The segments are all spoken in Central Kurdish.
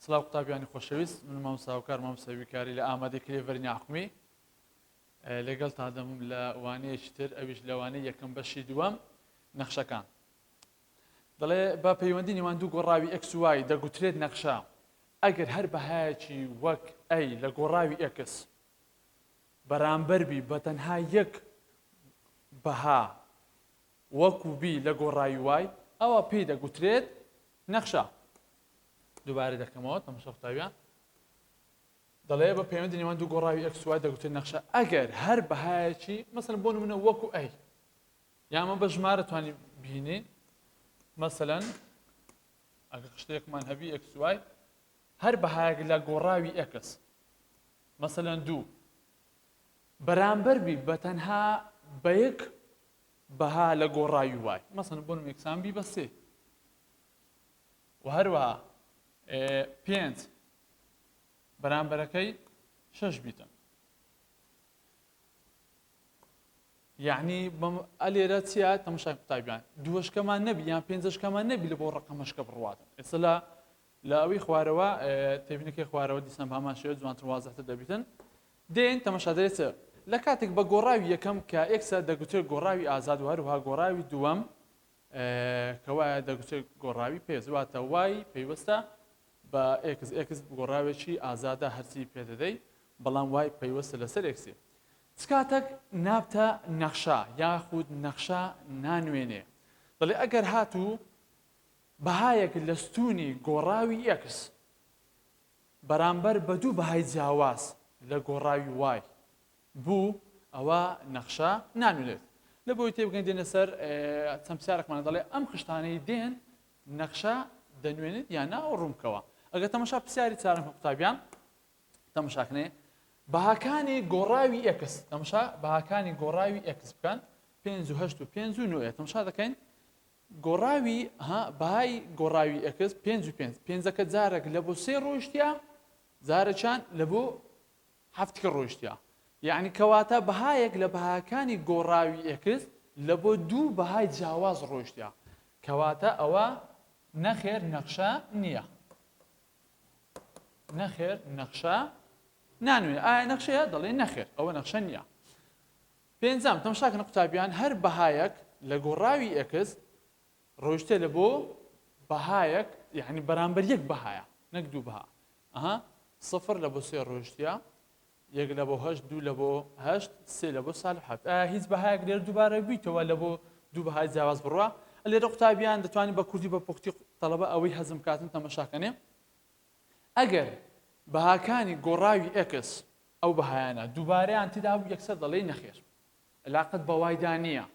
سڵاو قوتابیانی خۆشەویست، من مامۆستاکار مامۆستای بیکاری لە ئامادەکردنی ڤەرنی عقمی لەگەڵ تادەمم لە وانەیەکی تر، ئەویش لەوانەی یەکەم بەشی دووەم نەخشەکان. دەڵێ بە پەیوەندی نێوان دوو گۆڕاوی ئەکس و وای دەگوترێت نەخشە ئەگەر هەر بەهایەکی وەک ئەی لە گۆڕاوی ئەکس بەرامبەربی بە تەنها یەک بەها وەکو بی لە گۆڕاوی وای ئەوە پێی دەگوترێت نەخشە. دووبارە دەکەمەوە تەماشا قوتابیان. دەڵێ بە پەیوەندی نێوان دوو گۆڕاوی ئەکس و وای دەگوترێت نەخشە ئەگەر هەر بەهایەکی مەسەڵەن بۆ نمونە وەکو ئەی یامە بە ژمارە توانی بینین مەسەڵەن ئەگەر شتێکمان هەبی ئەکس و وای هەر بەهایەک لە گۆڕاوی ئەکس مەسەڵەن دوو بەرامبەربی بە تەنها بە یەک بەها لە گۆڕاوی وای مەسەڵەن بۆ نمونە یەکسان بی بە سێ و هەروەها پێنج بەرامبەرەکەی شەش بیتن. یعنی ئەلێرە چیا تەماشای قوتابیان دووەشکەمان نەبی یان پێنجەشکەمان نەبی لە بۆ ڕقەمەشکە بڕواتن. ئێستا لە ئەوەی خوارەوە تێبینەکەی خوارەوە دیسان بەمان شێوە جوانتر وازەحتر دەبیتن. دێن تەماشا دەرێتە لە کاتێک بە گۆڕاوی یەکەم کە ئێکسە دەگوترێت گۆڕاوی ئازاد و هەروەها گۆڕاوی دووەم کەوایە دەگوترێت گۆڕاوی پێز واتە وای پێیوەستە بە ئێکس گۆڕاوێکی ئازادە هەرچی پێدەدەی بەڵام وای پەیوەستە لەسەر ئێکسێ. چکاتێک نابتە نەخشە یاخود نەخشە نانوێنێ دەڵێ ئەگەر هاتوو بەهایەک لە ستونی گۆڕاوی ئێکس بەرامبەر بە دوو بەهای جیاواز لە گۆڕاوی وای بوو ئەوە نەخشە نانوێنێت. لە بۆی تێبگەین دێنە سەر چەند پرسیارێکمان دەڵێ ئەم خشتانەی دێن نەخشە دەنوێنێت یان نا ڕوومکەوە. ئەگەر تەماشا پرسیاری چارەم قوتابیان تەماشاکنێ بەهاکانی گۆڕاوی ئێکس تەماشا بەهاکانی گۆڕاوی ئێکس بکەن 5 و 8 و 5 و 9 تەماشا دەکەین گۆڕاوی بەهای گۆڕاوی ئێکس 5 و 5 پێنجەکە جارێک لە بۆ سێ ڕۆیشتیا جارەچان لە بۆ هەفتکە ڕۆیشتیا یعنی کەواتە بەهایەک لە بەهاکانی گۆڕاوی ئێکس لە بۆ دوو بەهای جیاواز ڕۆیشتیا کەواتە ئەوە نەخێر نەخشە نییە. نەخێر نەخشە نانوێ ئایا نەخشەیە دەڵێ نەخێر ئەوە نەخشە نییە. پێنجەم تەماشاکەن قوتابیان هەر بەهایەک لە گۆڕاوی ئێکس ڕۆیشتە لە بۆ بەهایەک یعنی بەرامبەر یەک بەهایە نەک دوو بەها سفر لە بۆ سێ ڕۆیشتیا یەک لە بۆ هەشت دوو لە بۆ هەشت سێ لە بۆ ساڵ حەفت ئایا هیچ بەهایەک لێرە دووبارە بیتەوە لە بۆ دوو بەهای جیاواز بڕوە. لێرە قوتابیان دەتوانین بە کوردی بە پوختی تەڵەبە ئەوەی هەزم کاتن تەماشاکەنێ ئەگەر بەهاکانی گۆڕاوی ئێکس ئەو بەهایانە دووبارەیان تێدا بوو یەکسەر دەڵێ نەخێر علاقەت بە وایدا نییە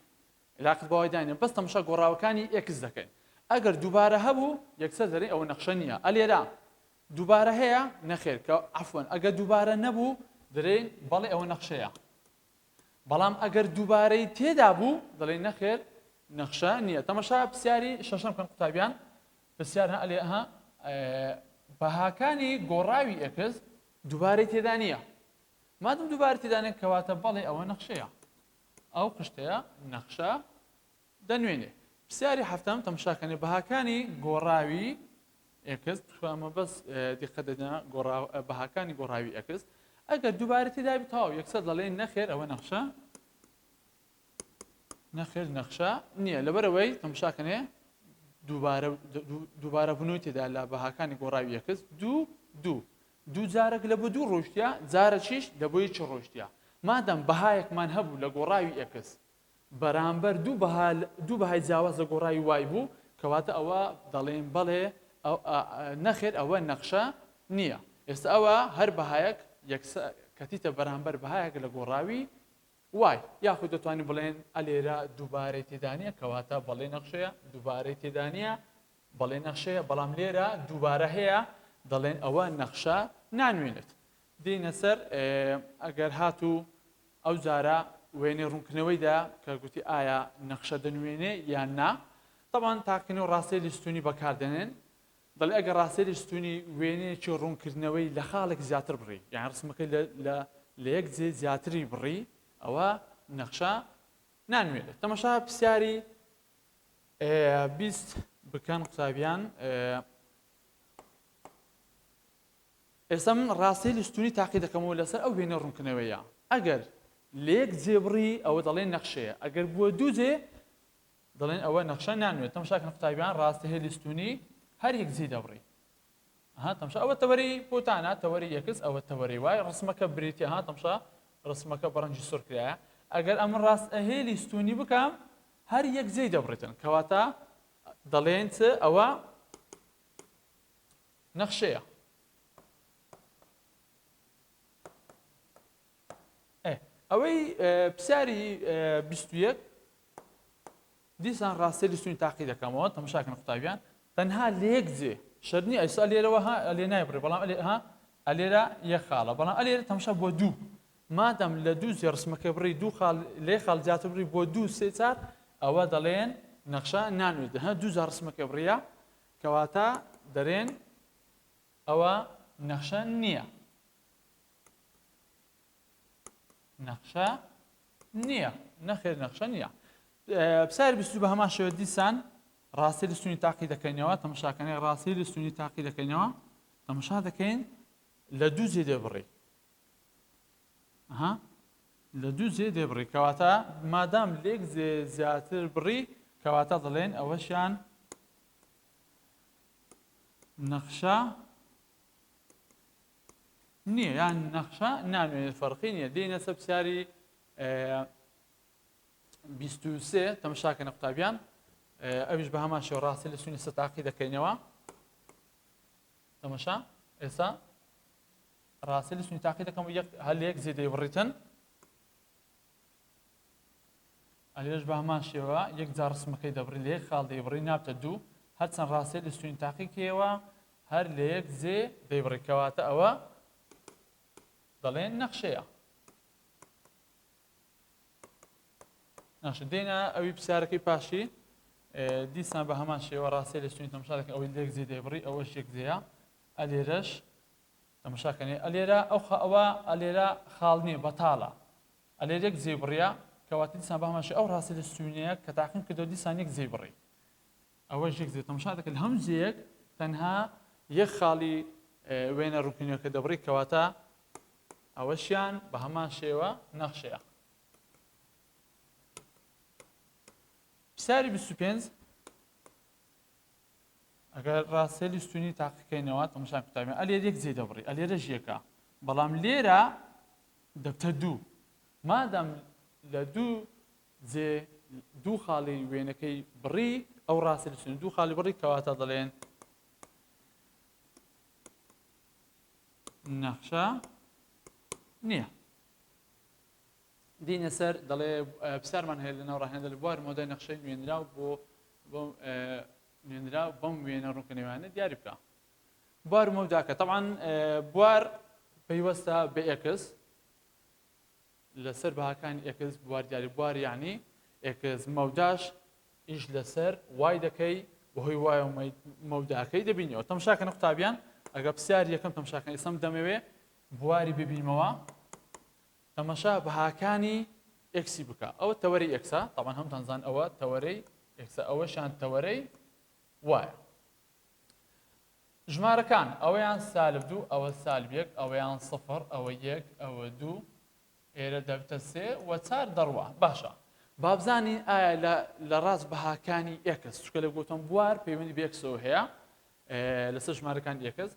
علاقەت بە وایدا نییە بەس تەماشا گۆڕاوەکانی ئێکس دەکەین ئەگەر دووبارە هەبوو یەکسەر دەڵێ ئەوە نەخشە نییە. ئەلێرە دووبارە هەیە نەخێر کە عەفوەن ئەگەر دووبارە نەبوو دەڵێن بەڵێ ئەوە نەخشەیە بەڵام ئەگەر دووبارەی تێدا بوو دەڵێ نەخێر نەخشە نییە. تەماشا پرسیاری شەشەم کەن قوتابیان پرسیار ئەلێ بەهاکانی گۆڕاوی ئێکس دووبارەی تێدا نییە مادەم دووبارە تێدا نییە کەواتە بەڵێ ئەوە نەخشەیە ئەو قشتەیە نەخشە دەنوێنێ. پرسیاری هەفتەم تەماشاکەنێ بەهاکانی گۆڕاوی ئێکس ئەمە بەس دیقەت دەدەنە بەهاکانی گۆڕاوی ئێکس ئەگەر دووبارە تێدا بێت تەواو یەکسەر دەڵێن نەخێر ئەوە نەخشە نەخێر نەخشە نییە. لەبەرەوەی تەماشاکەنێ دووبارە بوونەوەی تێدا لە بەهاکانی گۆڕاوی ئێکس دوو جارێک لە بۆ دوو ڕۆیشتیا جارە چیش لە بۆ یەکی ڕۆیشتیا مادەم بەهایەکمان هەبوو لە گۆڕاوی ئێکس بەرامبەر دوو بەهای جیاواز لە گۆڕاوی وای بوو کەواتە ئەوە دەڵێن بەڵێ نەخێر ئەوە نەخشە نییە. ئێستا ئەوە هەر بەهایەک کەتیتە بەرامبەر بەهایەک لە گۆڕاوی وای یاخود دەتوانین بڵێن ئەلێرە دووبارەی تێدا نییە کەواتە بەڵێ نەخشەیە دووبارەی تێدا نییە بەڵێ نەخشەیە بەڵام لێرە دووبارە هەیە دەڵێن ئەوە نەخشە نانوێنێت. دێنە سەر ئەگەر هاتوو ئەو جارە وێنەی ڕوونکردنەوەیدا کە گوتی ئایا نەخشە دەنوێنێ یان نا طبعاً تاقینەوە ڕاستەی لیستونی بەکاردێنێن دەڵێ ئەگەر ڕاستەی لیستونی وێنەیەکی ڕوونکردنەوەی لە خاڵێک زیاتر بڕی یان ڕسمەکەی لە یەک جێ زیاتری بڕی ئەوە نەخشە نانوێنێت. تەماشا پرسیاری 20 بکەن قوتابیان ئێستا من ڕاستی لستونی تاقی دەکەمەوە لەسەر ئەو وێنە ڕوونکردنەوەیە ئەگەر لێک جێبڕی ئەوە دەڵێن نەخشەیە ئەگەر بووە دوو جێ دەڵێن ئەوە نەخشە نانوێت تەماشاکەن قوتابیان ڕاستی هەیە لستونی هەر یەک جێ دەبڕی تەماشا ئەوە تەوەری بۆتانە تەوەری یەکس ئەوە تەوەری وای ڕسمەکە بریتە تەماشا ڕسمەکە بەڕەنجی سۆر کرایە ئەگەر ئەمە ڕاست هەیە لستونی بکەم هەر یەک جێ دەبڕێتن کەواتە دەڵێن چ ئەوە نەخشەیە ئەوەی پرسیاری 21 دیسان ڕاستی لستونی تاقی دەکەمەوە تەماشاکەن قوتابیان تەنها لێک جێ شەرنی ئەیسا لێرەوە ئەلێ نایبڕێ بەڵام ئەلێرە یەک خاڵە بەڵام ئەلێرە تەماشا بۆ دوو مادەم لە دوو جێ ڕسمەکە بڕی دوو خاڵ لێ خاڵ جاتە بڕی بۆ دوو سێ چار ئەوە دەڵێن نەخشە نانوێت دوو جار ڕسمەکە بڕیە کەواتە دەرێن ئەوە نەخشە نییە نەخشە نییە نەخێر نەخشە نییە پرسیاری 22 بە هەمان شێوە دیسان ڕاستی لستونی تاقی دەکەینەوە تەماشاکەنەی ڕاستی لستونی تاقی دەکەینەوە تەماشا دەکەین لە دوو جێ دەبڕی لە دوو جێ دەبڕی کەواتە مادام لێک جێ زیاتر بڕی کەواتە دەڵێن ئەوەشیان نەخشە نییە یان نەخشە نانوێت فەرقی نییە دێنە سەر پرسیاری 23 تەماشاکەنە قوتابیان ئەویش بە هەمان شێوە ڕاستی لستونی سە تاقی دەکەینەوە تەماشا ئێستا ڕاستی لستونی تاقی دەکەم هەر لە یەک جێ دەیبڕیتن ئەلێش بە هەمان شێوە یەک جار ڕسمەکەی دەبڕی لە یەک خاڵ دەیبڕی نابتە دوو هەرچەند ڕاستی لستونی تاقی کێوە هەر لە یەک جێ دەیبڕی کەواتە ئەوە دەڵێن نەخشەیە ناشە دێنە ئەوی پرسیارەکەی پاشی دیسان بە هەمان شێوە ڕاستی لستونی تەماشا دەکەن ئەوەی لە یەک جێ دەیبڕی ئەوەش یەک جێیە ئەلێرەش تەماشاکەنێ ئەلێرە ئەوە ئەلێرە خاڵ نییە بەتاڵە ئەلێر یەک جێ بڕیە کەواتە دیسان بە هەمان شێوە ئەو ڕاستی لستونیە کە تاقیم کردەوە دیسان یەک جێ بڕی ئەوەش یەک جێ تەماشا دەکەن هەم جێیەک تەنها یەک خاڵی وێنە ڕوونکردنەوەکە دەبڕی کەواتە ئەوەشیان بە هەمان شێوە نەخشەیە پرسیاری 25 ئەگەر ڕاستی لستونی تاقیکەینەوە تەماشاکەن قوتابیان ئەلێر یەک جێ دەبڕی ئەلێرەش یەکە بەڵام لێرە دەبتە دوو مادام لە دوو خاڵی وێنەکەی بڕی ئەو ڕاستی لستونی دوو خاڵی بڕی کەواتە دەڵێن نەخشە نییە دینە سەر دەڵێ پرسیارمان هەیە لەناو ڕاهێنەدا لە بواری مۆدای نەخشەی نوێنراو بۆ نوێنراو بەم وێنە ڕوونکردنەوەیانە دیاری بکە بوار مەوداکە طبعاً بوار پەیوەستە بە ئێکس لەسەر بەهاکانی ئێکس بوار دیاری بوار یعنی ئێکس مەوداش ئیش لەسەر وای دەکەی بەهۆی وایە مەوداکەی دەبینەوە تەماشاکەن قوتابیان ئەگەر پرسیاری یەکەم تەماشاکەن ئێستا دەمەوێ بواری ببینمەوە تەماشا بەهاکانی ئێکسی بکە ئەوە تەوەری ئێکسە طبعاً هەمتانزان ئەوە تەوەرەی ئێکسە ئەوەشان تەوەرەی وایە ژمارەکان ئەوەیان سالب دوو ئەوە سالب یەک ئەوەیان سەفر ئەوە یەک ئەوە دوو ئێرە دەبتە سێ و چار دەڕوا باشە بابزانین ئایا لە ڕاست بەهاکانی ئێکس چکە لە گوتم بوار پەیوەندی بە ئێکسەوە هەیە لەسەر ژمارەکانی ئێکس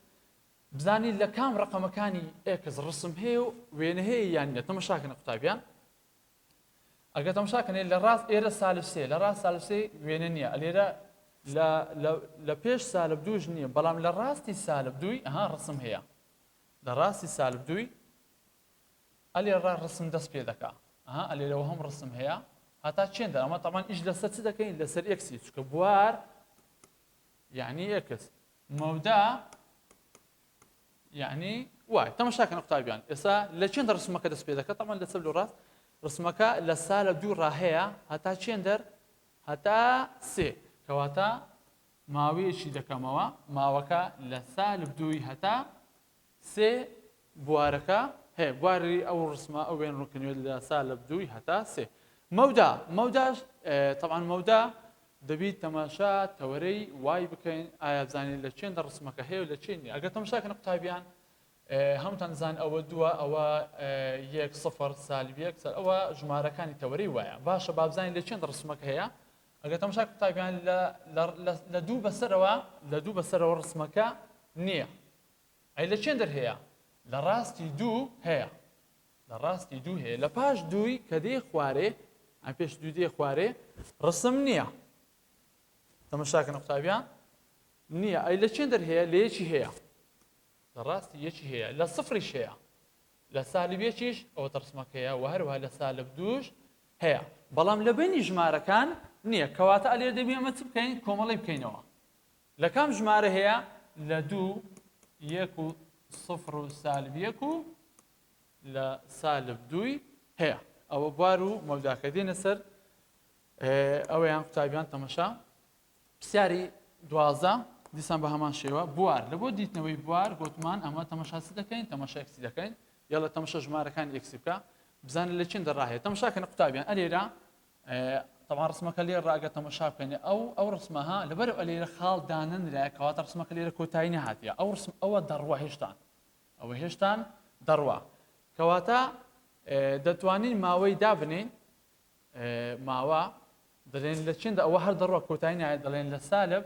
بزانی لە کام ڕقەمەکانی ئێکس ڕسم هەیە و وێنە هەیە یان نیە تەماشاکەن قوتابیان ئەگەر تەماشاکەن لە ڕاست ئێرە سالب سێ لە ڕاست سالب سێ وێنە نییە ئەلێرە لە پێش سالب دووش نییە بەڵام لە ڕاستی سالب دووی ڕسم هەیە لە ڕاستی سالب دووی ئەلێرە ڕسم دەست پێ دەکا ئەلێرەوە هەم ڕسم هەیە هەتا چێندە ئەمە تەمان ئیش لەسەر چ دەکەین لەسەر ئێکسی چکە بوار یعنی ئێکس مەودا یعنی وای تەماشاکەن قوتابیان ئێستا لە چێندە ڕسمەکە دەست پێ دەکات تەمان لە چەپ لە ڕاست ڕسمەکە لە سالب دوو ڕاهەیە هەتا چێندەر هەتا سێ کەواتە ماوەیەکی دەکەمەوە ماوەکە لە سالب دووی هەتا سێ بوارەکە هەیە بواری ئەو ڕسمە ئەو وێن ڕوونکردنەوە لە سالب دووی هەتا سێ مەوداش طبعاً مەودا دەبیت تەماشا تەوەرەی وای بکەین ئایا بزانین لە چێندە ڕسمەکە هەیە و لە چێنی ئەگەر تەماشاکەن قوتابیان هەمووتان دەزانن ئەوە دووە ئەوە 1 0 سالب 1 ئەوە ژمارەکانی تەوەری وایە باشە با بزانین لە چێن ڕسمەکە هەیە ئەگەر تەماشا قوتابیان لە دوو بەسەرەوە ڕسمەکە نییە ئەی لە چێن دەرهەیە لە ڕاستی دوو هەیە لە ڕاستی دوو هەیە لە پاش دووی کە دێ خوارێ ئەم پێش دوو دێ خوارێ ڕسم نییە تەماشاکەن قوتابیان نییە ئەی لە چێن دەرهەیە لە یەکی هەیە لە ڕاستی یەکی هەیە لە سفریش هەیە لە سالب یەکیش ئەوە ڕسمەکەیە و هەروەها لە سالب دووش هەیە بەڵام لە بینی ژمارەکان نییە کەواتە ئەلێر دەبێ ئەمە چ بکەین کۆمەڵی بکەینەوە لە کام ژمارە هەیە لە دوو 1 و 0 و سالب 1 و لە سالب دووی هەیە ئەوە بوار و مەوداکە دێنە سەر ئەوەیان قوتابیان تەماشا پرسیاری دوازە دیسان بە هەمان شێوە بوار لە بۆ دیتنەوەی بوار گوتمان ئەمە تەماشاسی دەکەین تەماشا ئەکسی دەکەین یاڵە تەماشا ژمارەکان ئەکسی بکە بزانن لە چین دەڕاهەیە تەماشاکەن قوتابیان ئەلێرە طبعا ڕسمەکە لێر ڕاگە تەماشا بکەین ئەو ڕسمەها لەبەرەوە ئەلێرە خاڵ داننرایە کەواتە ڕسمەکە لێرە کۆتایی نەهاتیە ئەو ڕسم ئەوە دەڕوە هێشتان ئەوە هێشتان دەڕوە کەواتە دەتوانین ماوەی دابنین ماوە دەڵێن لە چیندا ئەوە هەر دەڕوە کۆتایی نایە دەڵێن لە سالب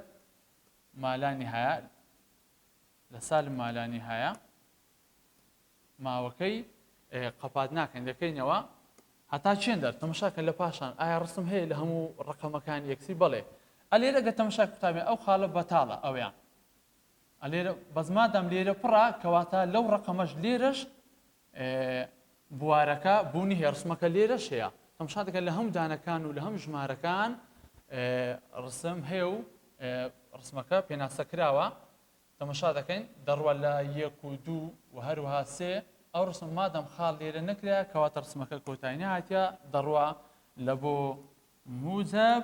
مالانی هەیە لە سالب مالانی هەیە ماوەکەی قەپات ناکەین دەکەینەوە هەتا چێن دەر تەماشاکە لە پاشان ئایا ڕسم هەیە لە هەموو ڕقەمەکان یەکسی بڵێ ئەلێرە گە تەماشا قوتابیان ئەو خاڵە بەتاڵە ئەویان ئەلێرە بەزمادەم لێرە پڕە کەواتە لەو ڕقەمەش لێرەش بوارەکە بوونی هەیە ڕسمەکە لێرەش هەیە تەماشا دەکەن لە هەموو دانەکان و لە هەموو ژمارەکان ڕسم هەیە و ڕسمەکە پێناسەکراوە تەماشا دەکەین دەڕوە لە 1 و 2 و هەروەها 3 ئەو ڕسم مادەم خاڵ لێرە نەکرا کەواتە ڕسمەکە کۆتایی نهاتیە دەڕوە لە بۆ موجب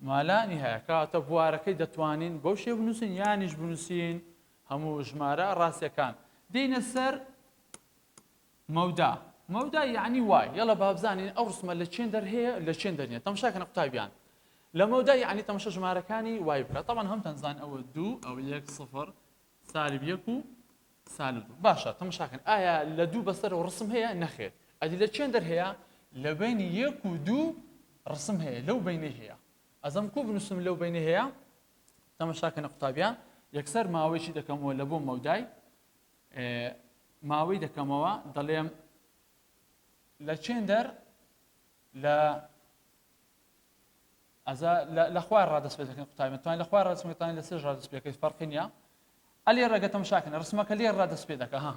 مالانی هەیە کەواتە بوارەکەی دەتوانین بەو شێوە بنووسین یانیش بنووسین هەموو ژمارە ڕاستیەکان دێنە سەر مەودا یعنی وای یەڵە با بزانین ئەو ڕسمە لە چێن دەرهەیە لە چێن دەرنیە تەماشاکەن قوتابیان لە مەودا یعنی تەماشا ژمارەکانی وای بکات طبعا هەمتان زان ئەوە 2 ئەو 1 0 سالب 1 و سالب 2 باشە تەماشاکەن ئایا لە دوو بەسەرەوە ڕسم هەیە نەخێر ئەدی لە چێن دەرهەیە لە بینی 1 و 2 ڕسم هەیە لەو بینەی هەیە ئەزەم کو بنووسم لەو بینەی هەیە تەماشاکەن قوتابیان یەکسەر ماوەیەکی دەکەمەوە لە بۆ مەودای ماوەی دەکەمەوە دەڵێم لە چێن دەر لە خوار ڕادەست پێ دەکەن قوتابیان توانین لە خوار ڕادەست پێکەن لە سێ ڕادەست پێکەیت فەرقی نییە ئەلێ ڕێگە تەماشاکەن ڕسمەکە لێ ڕادەست پێ دەکە ها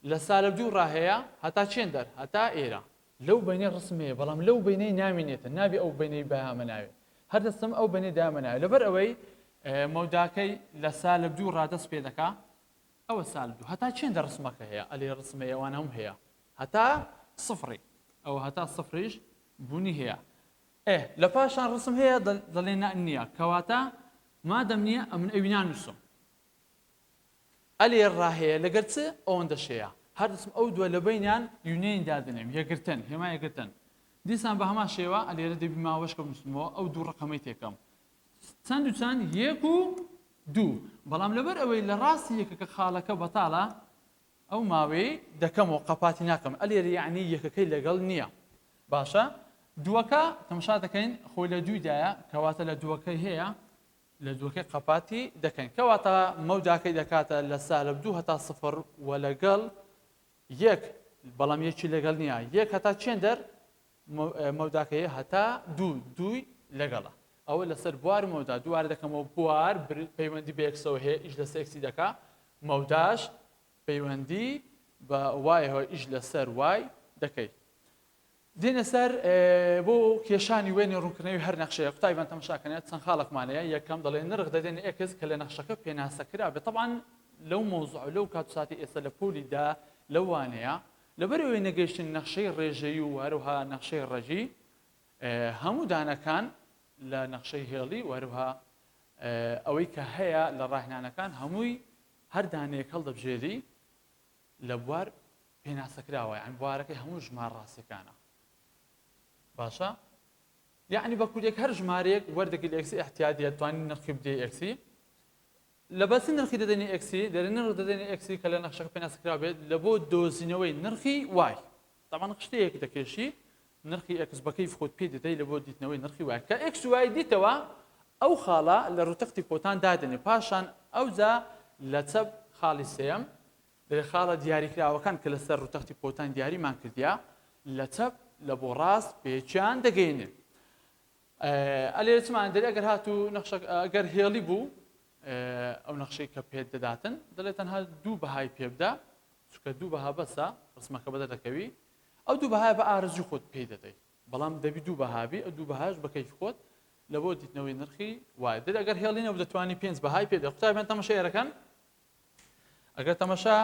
لە سالب 2 ڕاهەیە هەتا چێن دەر هەتا ئێرە لەو بینەی ڕسم هەیە بەڵام لەو بینەی نامێنێتە نابێ ئەو بینەی بەهامە ناوێت هەر دەستم ئەو بینەی دامە ناوێت لەبەر ئەوەی مەوداکەی لە سالب 2 ڕادەست پێ دەکا ئەوە سالب 2 هەتا چێن دەر ڕسمەکە هەیە ئەلێ ڕسم هەیە ئەوانە هەم هەیە هەتا سفری ئەوە هەتا سفریش بوونی هەیە لە پاشان ڕسم هەیە دەڵێن نییە کەواتە مادەم نییە ئەمن ئەوی نانووسم ئەلێ ڕاهەیە لەگەر چ ئەوەندە شەیە هەر دەچم ئەو دووە لە بینیان یونەیەن دادنێم یەکگرتن هێما یەکگرتن دیسان بە هەمان شێوە ئەلێرە دەبی ماوەشکە بنووسمەوە ئەو دوو ڕقەمەی تێکەم چەند و چەند 1 و 2 بەڵام لەبەر ئەوەی لە ڕاستی یەکەکە خاڵەکە بەتاڵە ئەو ماوەی دەکەمەوە قەپاتی ناکەم ئەلێرە یعنی یەکەکەی لەگەڵ نییە باشە دووەکە تەماشا دەکەین خۆی لە دوویدایە کەواتە لە دووەکەی هەیە لە دووەکەی قەپاتی دەکەین کەواتە مەوداکەی دەکاتە لە سالب 2 هەتا سفر و لەگەڵ یەک بەڵام یەکی لەگەڵ نییە یەک هەتا چێن دەر مەوداکەی هەتا دووی لەگەڵە ئەوە لەسەر بوار مەودا دووار دەکەمەوە بوار پەیوەندی بە یەکسەوە هەیە ئیش لە سێکسی دەکا مەوداش پەیوەندی بە وایەوە ئیش لەسەر وای دەکەیت دێنە سەر بۆ کێشانی وێنی ڕوونکردنەوەی هەر نەخشەیە قوتابیان تەماشاکەنێت چەند خاڵێکمانەیە یەکەم دەڵێن نرخ دەدێن ئێکس کە لە نەخشەکە پێناسەکرا بێت طبعاً لەو مۆزوع لەو کات و ساتی ئێستا لە پۆلیدا لەو وانەیە لەبەرەوەی نەگەیشتن نەخشەی ڕێژەیی و هەروها نەخشەی ڕەجی هەموو دانەکان لە نەخشەی هێڵی و هەروها ئەوەی کە هەیە لە ڕاهێنانەکان هەمووی هەر دانەیەک هەڵدەبژێری لە بوار پێناسەکراوە یعنی بوارەکەی هەموو ژمار ڕاستیەکانە باشە یعنی بە کورێک هەر ژمارەیەک وەردەگری ئەکسی احتیاطی دەتوانین نرخی بدەی ئەکسی لە بەسی نرخی دەدەنی ئەکسی دەرێ نرخ دەدەنی ئەکسی کە لە نەخشەکە پێناسکرا بێت لە بۆ دۆزینەوەی نرخی وای تاوان شتەیەک دەکێشی نرخی ئەکس بەکەی خۆت پێ دەدەی لە بۆ دیتنەوەی نرخی وای کە ئەکس وای دیتەوە ئەو خاڵە لە ڕوتەختی پۆتان دادەنێ پاشان ئەوجا لە چەپ خاڵی سێم لە خاڵە دیاریکراوەکان کە لەسەر ڕوتەختی پۆتان دیاریمان کردیا لە چەپ لە بۆ ڕاست پێچیان دەگەینێ ئەلێرە چمان دەری ئەگەر هاتوو ئەگەر هێڵی بوو ئەو نەخشەی کە پێت دەداتن دەڵێت تەنها دوو بەهای پێ بدە چونکە دوو بەها بەسە ڕسمەکە بەدە دەکەوی ئەو دوو بەهای بە ئارزوی خۆت پێی دەدەی بەڵام دەبی دوو بەهابی ئەو دوو بەهاش بە کەیف خۆت لە بۆ دیتنەوەی نرخی وایە دەری ئەگەر هێڵی نەبوو دەتوانی پێنج بەهای پێ بدە قوتابیان تەماشایەرەکەن ئەگەر تەماشا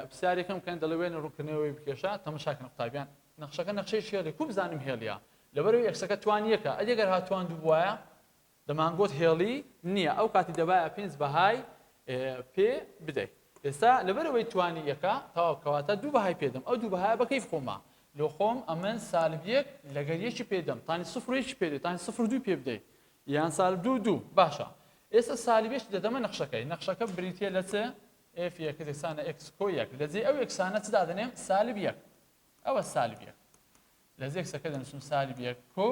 پرسیارێکم بکەن دەڵێن ڕوونکردنەوەی بکێشە تەماشاکەن قوتابیان نەخشەکە نەخشەیەکی هێڵی کوو بزانیم هێڵیە لەبەرەوەی ئەکسەکە توانیەکە ئەگەر هاتووان دوو وایە دەمانگۆت هێڵی نییە ئەو کاتی دەبایە پێنج بەهای پێ بدەیت ئێستا لەبەرەوەی توانی یەکە تەواو کەواتە دوو بەهای پێدەم ئەو دوو بەهای بەکەیف خۆمە لۆ خۆم ئەمن سالب یەک لەگەر یەکی پێدەم تانی سفر یەکی پێدەیت تانی سفر دوو پێ بدەیت یان سالب دوو دوو باشە ئێستا سالب یەک دەدەمە نەخشەکە بریتیە لە چ ئف یەک دەسانە ئەکس کۆ یەک لەجێ ئەو ئەکسانە چ دادەنێم سالب یەک ئەوە سالب یەک لەجێ ئەکسەکە دەنووسم سالب یەک کۆ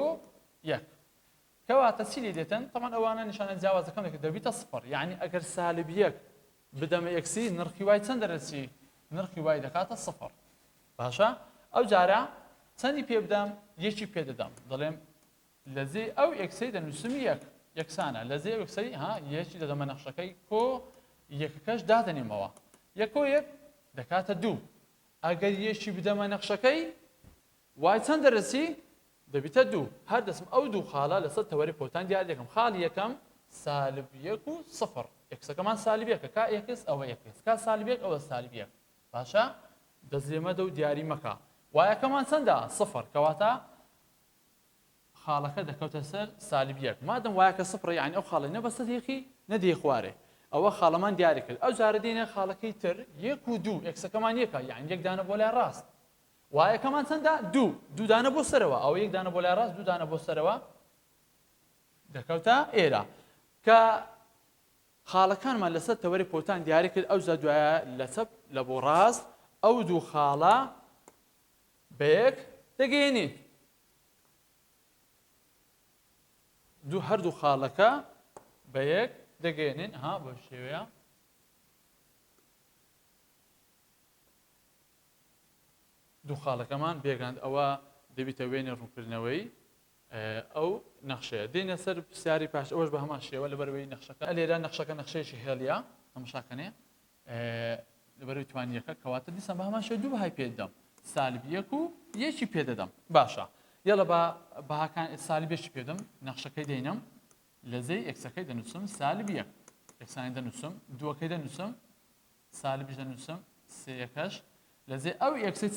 یەک کەواتە چی لێ دێتن تەمان ئەوانە نیشانە جیاوازەکەم دەکرد دەبیتە سفر یعنی ئەگەر سالب یەک بدەمە ئەکسی نرخی وای چەند دەرەچی نرخی وای دەکاتە سفر باشە ئەو جارە چەندی پێ بدەم یەکی پێ دەدەم دەڵێم لەجێ ئەو ئەکسەی دەنووسم یەک یەکسانە لەجێ ئەو ئەکسەی یەکی دەدەمە نەخشەکەی کۆ یەکەکەش دادەنێمەوە یەک کۆ یەک دەکاتە دوو ئەگەر یەکی بدەمە نەخشەکەی وای چەند دەرەچی دەبیتە دوو هەر دەسم ئەو دوو خاڵە لەسەر تەوەری پۆتان دیار دەکەم خاڵی یەکەم سالب یەک و سفر ئەکسەکەمان سالب یەکە کا ئەکس ئەوە یەکس کا سالب یەک ئەوە سالب یەک باشە دەزێمەدە و دیاری مەکە وایەکەمان چەندە سفر کەواتە خاڵەکە دەکەوتە سەر سالب یەک مادەم وایەکە سفر یعنی ئەو خاڵی نەبەستە دێخی نەدێ خوارێ ئەوە خاڵەمان دیاری کرد ئەو جارە دێنێ خاڵەکەی تر یەک و دوو ئەکسەکەمان یەکە یعنی یەک دانە بۆ لای ڕاست وایەکەمان چەندە دوو دانە بۆ سەرەوە ئەو یەک دانە بۆ لای ڕاست دوو دانە بۆ سەرەوە دەکەوتە ئێرە کە خاڵەکانمان لەسەر تەوەری پۆتان دیاری کرد ئەو دوایە لە چەپ لە بۆ ڕاست ئەو دوو خاڵە بەیەک دەگەێنین هەردوو خاڵەکە بەیەک دەگەێنین بۆ شێوەیە دوو خاڵەکەمان بێگاند ئەوە دەبیتە وێنێ ڕوونکردنەوەی ئەو نەخشەیە دێنە سەر پرسیاری پاش ئەوەش بە هەمان شێوە لەبەرەوەی نەخشەکە لێرە نەخشەکە نەخشەیەکی هێڵیە تەماشاکەنێ لەبەرەوەی توانیەکە کەواتە دیسان بە هەمان شێوە دوو بەهای پێ دەدەم سالب یەک و یەکی پێ دەدەم باشە یەڵە بەهاکان سالب یەکی پێ دەم نەخشەکەی دێنم لەجێی ئەکسەکەی دەنووسم سالب یەک ئەکسانی دەنووسم دووەکەی دەنووسم سالبیش دەنووسم سێیەکەش لەجێ ئەو ئەکسەی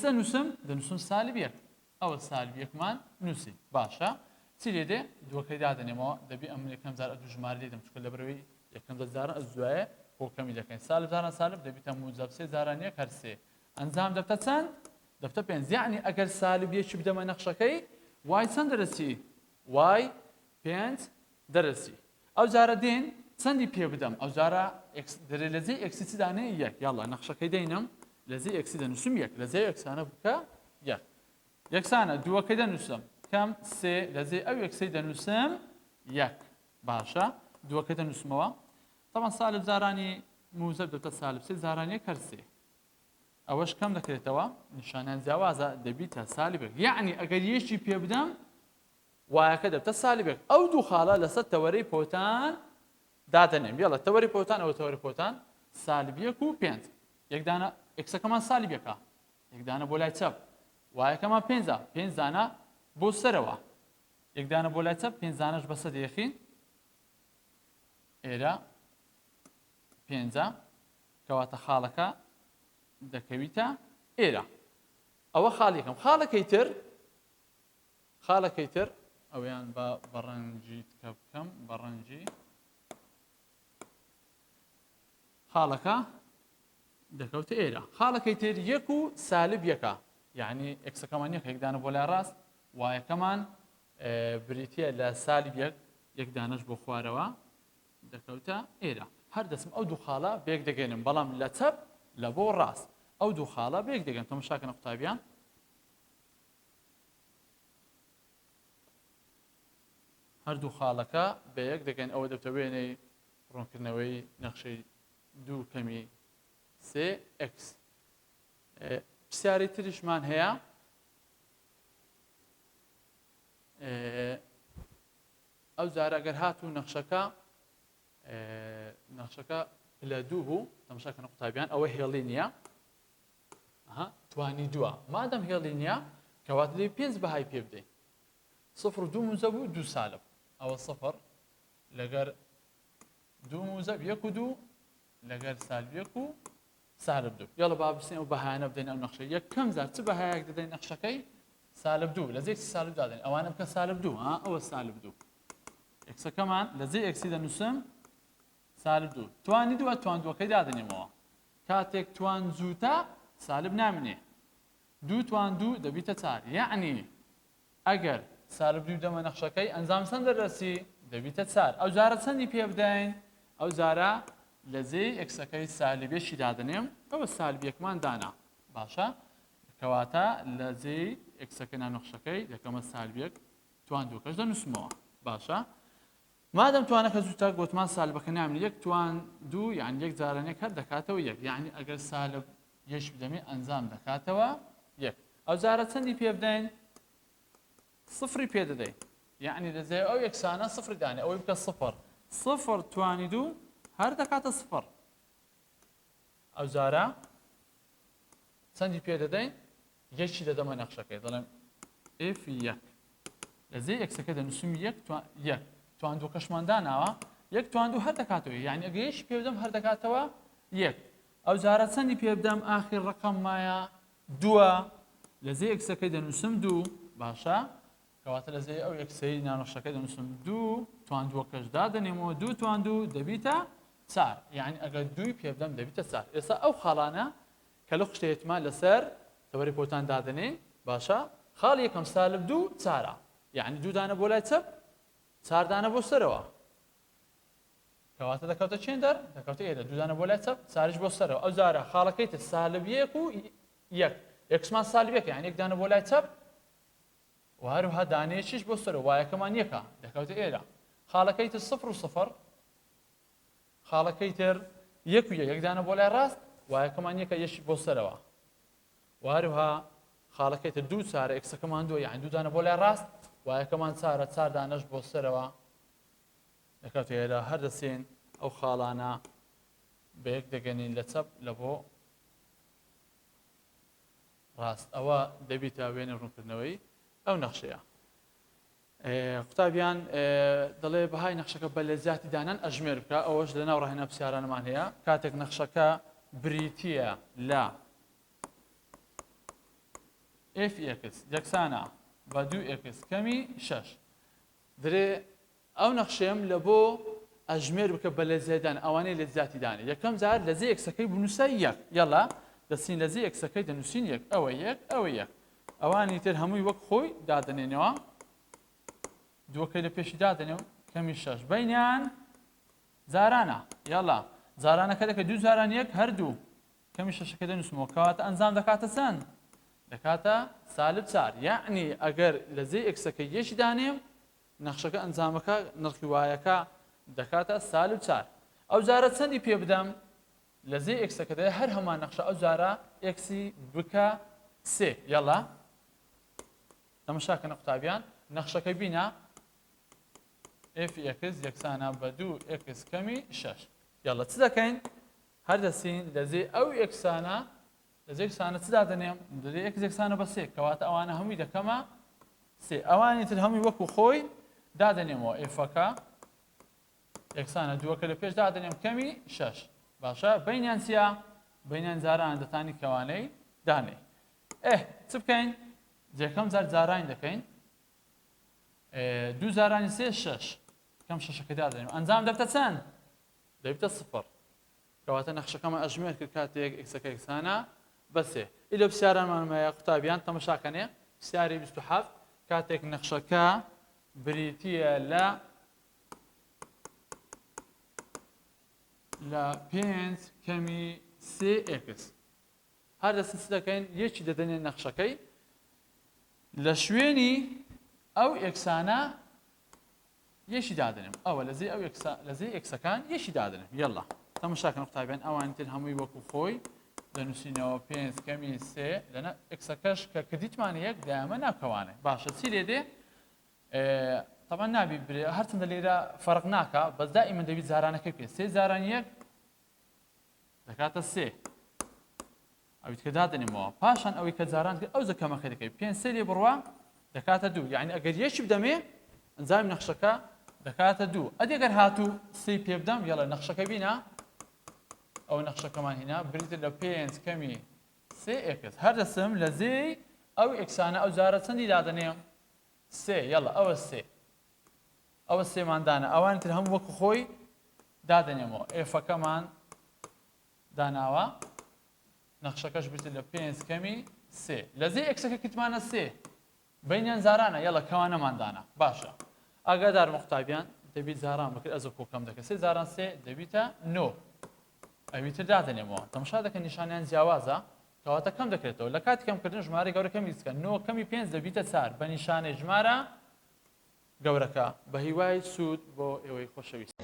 دەنووسم سالب یەک ئەوە سالب یەکمان نووسی باشە چی لێ دێ دووەکەی دادەنێمەوە دەبی ئەم یەکەم جار دوو ژمارە لێ دەم چونکە لەبەرەوەی یەکەم جارە ئەزوایە کۆکەمی دەکەین سالب جاران سالب دەبیتە موجب سێ جاران یەک هەر سێ ئەنجام دەبتە چەند دەبتە پێنج یعنی ئەگەر سالب یەکی بدەمە نەخشەکەی وای چەند دەرەچی وای پێنج دەرەچی ئەو جارە دێن چەندی پێ بدەم ئەو جارە دەرێ لەجێ ئەکسی چی دانێ یەک یاڵا نەخشەکەی دێنم لەجێ ئەکسی دەنووسم یەک لەجێ ئەکسانە بکە یەک یەکسانە دووەکەی دەنووسم کەم سێ لەجێ ئەو ئەکسەی دەنووسم یەک باشە دووەکەی دەنووسمەوە تەمان سالب جارانی موزەب دەبتە سالب سێ جارانی یەک هەر سێ ئەوەش کەم دەکرێتەوە نیشانیان جیاوازە دەبیتە سالبێک یعنی ئەگەر یەکی پێ بدەم وایەکە دەبتە سالبێک ئەو دوو خاڵە لەسەر تەوەرەی پۆتان دادەنێم یاڵە تەوەری پۆتان ئەوە تەوەری پۆتان سالب یەک و پێنج یەکدانە ئەکسەکەمان سالب یەکە یەکدانە بۆ لای چەپ وایەکەمان پێنجە پێنج دانە بۆ سەرەوە یەکدانە بۆ لای چەپ پێنج دانەش بەسە دێخین ئێرە پێنجە کەواتە خاڵەکە دەکەویتە ئێرە ئەوە خاڵێکم خاڵەکەی تر ئەویان بە بەڕەنگی تکە بکەم بەڕەنگی خاڵەکە دەکەوتە ئێرە خاڵەکەی تر یەک و سالب یەکە یعنی ئەکسەکەمان یەک یەکدانە بۆ لای ڕاست وایەکەمان بریتە لە سالب یەک یەکدانەش بۆ خوارەوە دەکەوتە ئێرە هەر دەسم ئەو دوو خاڵە بێک دەگەێنم بەڵام لە چەپ لە بۆ ڕاست ئەو دوو خاڵە بێک دەگەن تەماشاکەنە قوتابیان هەردوو خاڵەکە بە یەک دەگەن ئەوە دەبتەوێنەی ڕوونکردنەوەی نەخشەی 2.3x پرسیاری تریشمان هەیە ئەو جارە ئەگەر هاتوو نەخشەکە لە دوو بوو تەماشاکەنە قوتابیان ئەوە هێڵی نییە توانی دووە مادەم هێڵی نییە کەواتە لێ 5 بەهای پێ بدەین 0 و 2 موزە بوو 2 سالب ئەوە 0 لەگەر 2 موزە 1 و 2 لەگەر سالب 1 و سالب 2 یاڵە با بستین ئەو بەهایانە بدەین ئەو نەخشە یەکەم جار چ بەهایەک دەدەین نەخشەکەی سالب 2 لە جێ سالب دادەین ئەوانە بکە سالب 2 ئەوە سالب 2 ئەکسەکەمان لە جێ ئەکسی دەنووسم سالب 2 توانی دووە توان دووەکەی دادەنێمەوە کاتێک توان زووتە سالب نامنێ 2 توان 2 دەبیتە 4 یعنی ئەگەر سالب 2 دەمە نەخشەکەی ئەنجام چەند دەرەسی دەبیتە 4 ئەو جارە چەندی پێ بدەین ئەو جارە لە جێی ئەکسەکەی سالبێشی دادەنێم ئەوە سالب یەکمان دانا باشە کەواتە لە جێی ئەکسەکە نانەخشەکەی دەکەمە سالب 1 توان 2 کەش دەنووسمەوە باشە مادەم توانەکە زووتە گوتمان سالبەکە نامنی 1 توان 2 یان 1 جارانێک هەر دەکاتەوە 1 یعنی ئەگەر سالب یەش بدەمێ ئەنجام دەکاتەوە 1 ئەو جارە چەندی پێ بدەین صفری پێ دەدەین یعنی لە جێ ئەو یەکسانە صفری دانێ ئەوەی بکە 0 توانی 2 هەر دەکاتە 0 ئەو جارە چەندی پێ دەدەین یەکی دەدەمە نەخشەکەی دەڵێم f1 لە جێ ئەکسەکە دەنووسم 1 توان 2 کەشمان داناوە 1 توان 2 هەر دەکاتەوە یعنی ئەگەر یەشی پێ بدەم هەر دەکاتەوە 1 ئەو جارە چەندی پێ بدەم ئاخر ڕقم مایە 2 لە جێ ئەکسەکەی دەنووسم 2 باشە کەواتە لە جێ ئەو ئەکسەی نانەخشەکەی دەنووسم 2 توان 2 کەش دادەنێمەوە 2 توان 2 دەبیتە 4 یعنی ئەگەر 2 پێ بدەم دەبیتە 4 ئێستا ئەو خاڵانە کە لە قشتێتمان لەسەر تەوەری پۆتان دادنێن باشە خاڵ یەکەم سالب 2 4 یعنی 2 دانە بۆ لای چەپ 4 دانە بۆ سەرەوە کەواتە دەکەوتە چێن دەر دەکەوتە ئێرە 2 دانە بۆ لای چەپ 4ش بۆ سەرەوە ئەو جارە خاڵەکەیتە سالب 1 و 1 یەکسمان سالب 1 یعنی 1 دانە بۆ لای چەپ و هەروەها دانەیەکیش بۆ سەرەوە وایەکەمان یەکە دەکەوتە ئێرە خاڵەکەیتە 0 و 0 خاڵەکەی تر 1 و 1 دانە بۆ لای ڕاست وایەکەمان یەکە یەشی بۆ سەرەوە و هەروەها خاڵەکەیتە 2 4 ئەکسەکەمان 2 یعنی 2 دانە بۆ لای ڕاست وایەکەمان 4 دانەش بۆ سەرەوە دەکەوتە ئێرە هەر دەسێن ئەو خاڵانە بە یەک دەگەنین لە چەپ لە بۆ ڕاست ئەوە دەبیتە وێنە ڕوونکردنەوەی ئەو نەخشەیە قوتابیان دەڵێ بەهای نەخشەکە بە لە زیاتی دانان ئەژمێر بکە ئەوەش لە ناو ڕاهێنە پرسیارانمان هەیە کاتێک نەخشەکە بریتیە لە f(x) یەکسانە بە 2x کەمی 6 درێ ئەو نەخشەیەم لە بۆ ئەژمێر بکە بە لە زیادان ئەوانەی لە زیاتی دانێ یەکەم جار لە زێ ئەکسەکەی بنووسە 1 یەڵا دەچین لە زێ ئەکسەکەی دەنووسین 1 ئەوە 1 ئەوە 1 ئەوانی تر هەمووی وەک خۆی دادەنێنەوە دووەکەی لە پێشی دادەنێ و کەمی 6 بەینیان زارانە یاڵا زارانەکە دەکە 2 زاران 1 هەردوو کەمی 6ەکە دەنووسمەوە کەواتە ئەنجام دەکاتە چەند دەکاتە سالب 4 یعنی ئەگەر لە جێ ئەکسەکە یەشی دانێم نەخشەکە ئەنجامەکە نرخی وایەکە دەکاتە سالب 4 ئەو جارە چەندی پێ بدەم لە جێ ئەکسەکە دەیە هەر هەمان نەخشە ئەو جارە ئەکسی بکە 3 یاڵا تەماشاکەنە قوتابیان نەخشەکەی بینە f(x) یەکسانە بە 2x کەمی 6 یاڵا چ دەکەین هەر دەچین لە جێ ئەو یەکسانە لە جێ یەکسانە چ دادەنێم لە x یەکسانە بە 3 کەواتە ئەوانە هەمووی دەکەمە 3 ئەوانی تر هەمووی وەکو خۆی دادەنێمەوە ئێفەکە یەکسانە دووەکە لە پێش دادەنێم کەمی 6 باشە بەینیان چیە بەینیان جاران دەتانی کەوانەی دانێ چ بکەین جێکەم جار جارانی دەکەین 2 زارانی 3 6 کەم 6ەکە دادەنێم ئەنجام دەبتە چەند دەبتە 0 کەواتە نەخشەکەمە ئەژمێر کرد کاتێک ئەکسەکە یەکسانە بە 3 ئیلە پرسیارانمانمەیە قوتابیان تەماشاکەنێ پرسیاری 27 کاتێک نەخشەکە بریتیە لە لە 5 کەمی 3x هەر دەستن چ دەکەین یەکی دەدەنێن نەخشەکەی لە شوێنی ئەو ئێکسانە یەشی دادنێم ئەوە لەزەی ئێکسەکان یەشی دادنێم یەڵا تەماشاکەن قوتابیان ئەوانی تر هەمووی وەکو خۆی دەنووسینەوە 5 کەمی 3 لەنە ئێکسەکەش کە کردیتمان یەک دایمە ناکەوانێ باشە چی لێ دێ طبعا نابی برێ هەرچەندە لێرە فەرق ناکە بەس دائیمەن دەبی جارانەکەی پێ 3 جاران یەک دەکاتە 3 ئەویت کە دادنێمەوە پاشان ئەوەی کە جاران کرد ئەو زەکەمەکە دەکەی 5 3 لێ بڕوا دەکاتە 2 یعنی ئەگەر یەکی بدەمێ ئەنجامی نەخشەکە دەکاتە 2 ئەگەر هاتوو 3 پێ بدەم یاڵە نەخشەکە بینە ئەو نەخشەکەمان هینا بریتە لە 5 کەمی 3x هەر دەسم لە زێی ئەو ئێکسانە ئەو جارە چەندی دادنێم 3 یاڵە ئەوە 3 ئەوە 3مان دانە ئەوان تر هەموو وەکو خۆی دادنێمەوە ئێفەکەمان داناوە نەخشەکەش بریتە لە 5 کەمی 3 لە زێی ئێکسەکە کتمانە 3 بینیان زارانە یاڵە کەوانەمان دانا باشە ئاگادار قوتابیان دەبی جاران بکرد ئەزە کۆکەم دەکە 3 جاران 3 دەبیتە 9 ئەویتر دادنێمەوە تەماشا دەکەن نیشانیان جیاوازە کەواتە کەم دەکرێتەوە لە کاتی کەمکردن ژمارەی گەورەکەمی دیسکە 9 کەمی 5 دەبیتە 4 بە نیشانەی ژمارە گەورەکە بە هیوای سوود بۆ ئێوەی خۆشەویست